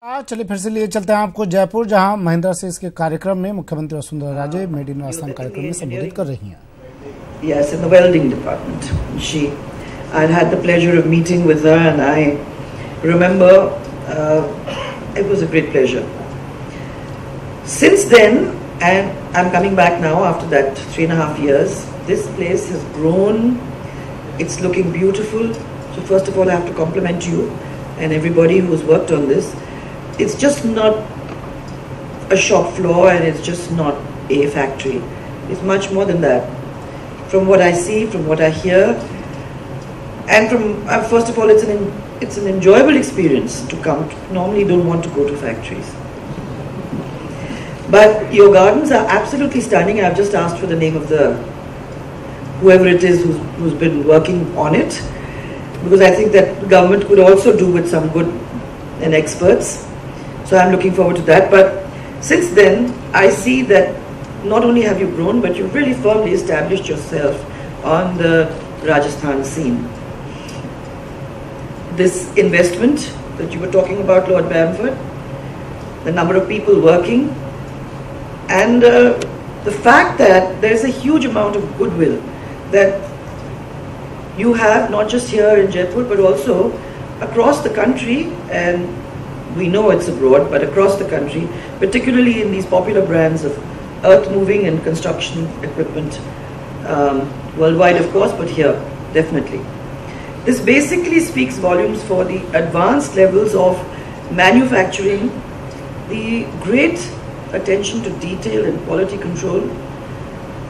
चलिए फिर से लिए चलते हैं आपको जयपुर, जहां महिंद्रा से इसके कार्यक्रम में मुख्यमंत्री वसुंधरा राजे मेड इन राजस्थान कार्यक्रम में संबोधित कर रही हैं. Yes, in the welding department. I'd had the pleasure of meeting with her, and I remember it was a great pleasure. Since then, and I'm coming back now after that 3.5 years, this place has grown. It's looking beautiful. So first of all, I have to compliment you and everybody who's worked on this. It's just not a shop floor, and it's just not a factory. It's much more than that. From what I see, from what I hear, and from first of all, it's an enjoyable experience to come. Normally, don't want to go to factories, but your gardens are absolutely stunning. I've just asked for the name of whoever it is who's been working on it, because I think that the government could also do with some good and experts. So I'm looking forward to that. But since then, I see that not only have you grown, but you've really firmly established yourself on the Rajasthan scene. This investment that you were talking about, Lord Bamford, the number of people working, and the fact that there's a huge amount of goodwill that you have, not just here in Jaipur, but also across the country, and we know it's abroad, but across the country, particularly in these popular brands of earth moving and construction equipment, worldwide of course, but here definitely. This basically speaks volumes for the advanced levels of manufacturing, the great attention to detail and quality control,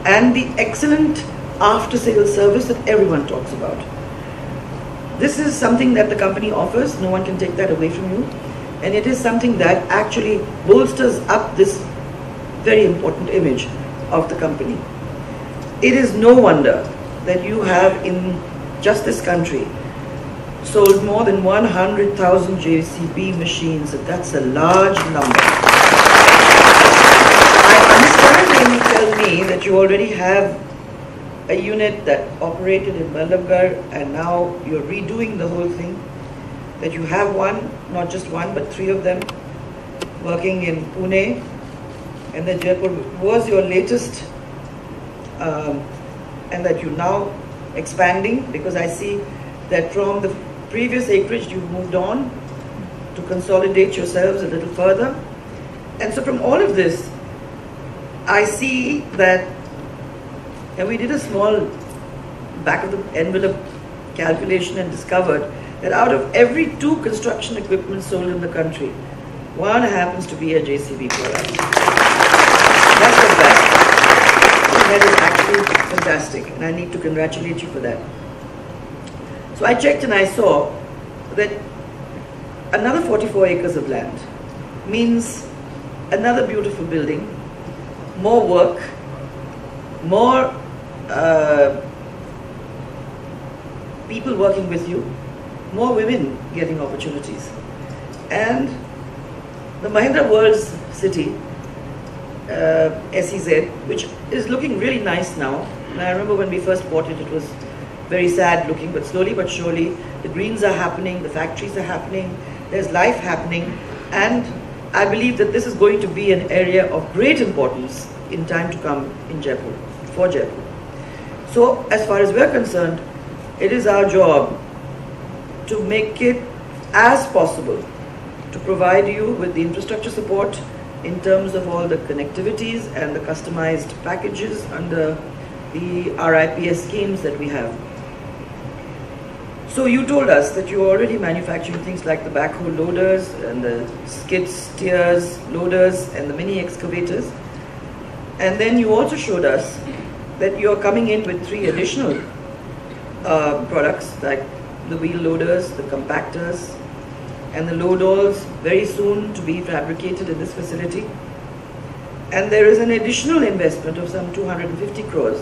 and the excellent after-sales service that everyone talks about. This is something that the company offers. No one can take that away from you. And it is something that actually bolsters up this very important image of the company. It is no wonder that you have in just this country sold more than 100,000 JCB machines. That's a large number. I understand when you tell me that you already have a unit that operated in Vallabhgarh, and now you're redoing the whole thing. That you have one, not just one, but 3 of them working in Pune, and that Jaipur was your latest, and that you're now expanding, because I see that from the previous acreage you've moved on to consolidate yourselves a little further. And so from all of this, I see that, and we did a small back of the envelope calculation and discovered that out of every 2 construction equipment sold in the country, 1 happens to be a JCB product. That's the best. That is actually fantastic, and I need to congratulate you for that. So I checked and I saw that another 44 acres of land means another beautiful building, more work, more people working with you, more women getting opportunities, and the Mahindra World's City, SEZ, which is looking really nice now. And I remember when we first bought it, it was very sad looking, but slowly but surely the greens are happening, the factories are happening, there's life happening, and I believe that this is going to be an area of great importance in time to come in Jaipur, for Jaipur. So as far as we're concerned, it is our job to make it as possible to provide you with the infrastructure support in terms of all the connectivities and the customized packages under the RIPS schemes that we have. So you told us that you're already manufacturing things like the backhoe loaders and the skid steers, loaders and the mini excavators. And then you also showed us that you're coming in with 3 additional products, like the wheel loaders, the compactors, and the load alls, very soon to be fabricated in this facility. And there is an additional investment of some 250 crores,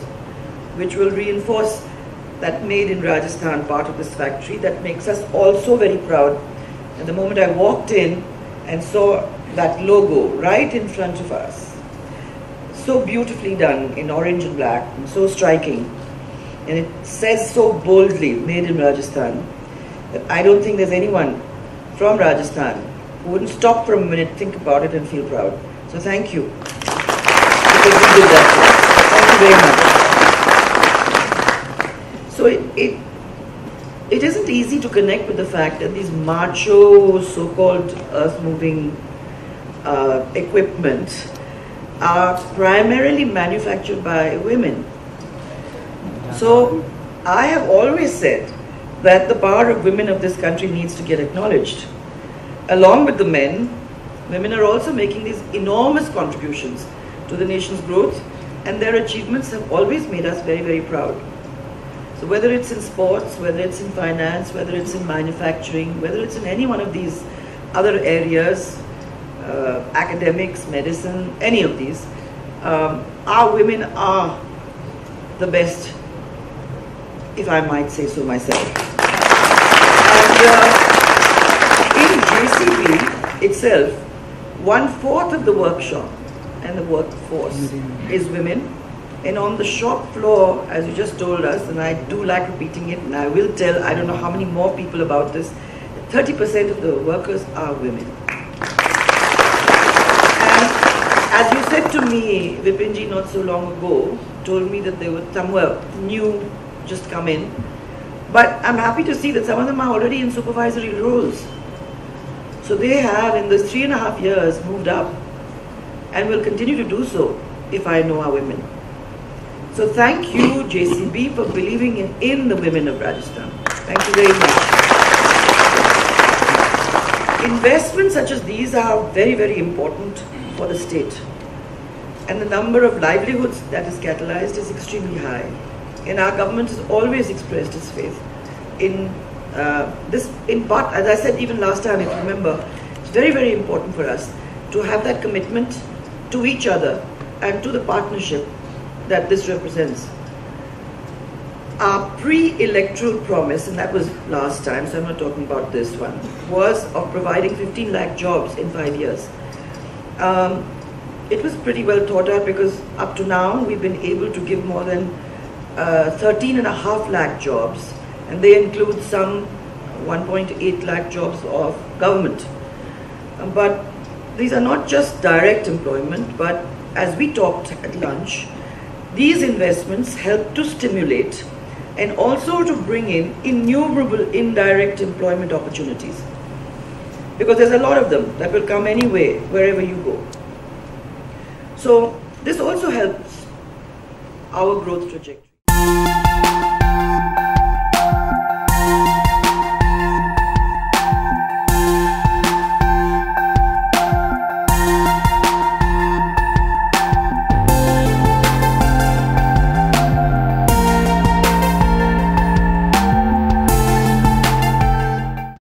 which will reinforce that made in Rajasthan part of this factory. That makes us also very proud. And the moment I walked in and saw that logo right in front of us, so beautifully done in orange and black, and so striking, and it says so boldly, made in Rajasthan, that I don't think there's anyone from Rajasthan who wouldn't stop for a minute, think about it and feel proud. So thank you. Because you did that. Thank you very much. So it isn't easy to connect with the fact that these macho, so-called earth-moving equipment are primarily manufactured by women. So I have always said that the power of women of this country needs to get acknowledged. Along with the men, women are also making these enormous contributions to the nation's growth, and their achievements have always made us very, very proud. So whether it's in sports, whether it's in finance, whether it's in manufacturing, whether it's in any one of these other areas, academics, medicine, any of these, our women are the best, if I might say so myself. And in JCB itself, 1/4 of the workshop and the workforce is women. And on the shop floor, as you just told us, and I do like repeating it, and I will tell I don't know how many more people about this, 30% of the workers are women. And as you said to me, Vipinji, not so long ago, told me that they were somewhere new, just come in. But I'm happy to see that some of them are already in supervisory roles. So they have, in those 3.5 years, moved up and will continue to do so if I know our women. So thank you, JCB, for believing in the women of Rajasthan. Thank you very much. Investments such as these are very, very important for the state. And the number of livelihoods that is catalyzed is extremely high. And our government has always expressed its faith in this, in part, as I said even last time, if you remember, it's very, very important for us to have that commitment to each other and to the partnership that this represents. Our pre-electoral promise, and that was last time, so I'm not talking about this one, was of providing 15 lakh jobs in 5 years. It was pretty well thought out because up to now we've been able to give more than 13.5 lakh jobs, and they include some 1.8 lakh jobs of government. But these are not just direct employment, but as we talked at lunch, these investments help to stimulate and also to bring in innumerable indirect employment opportunities. Because there's a lot of them that will come anyway, wherever you go. So this also helps our growth trajectory.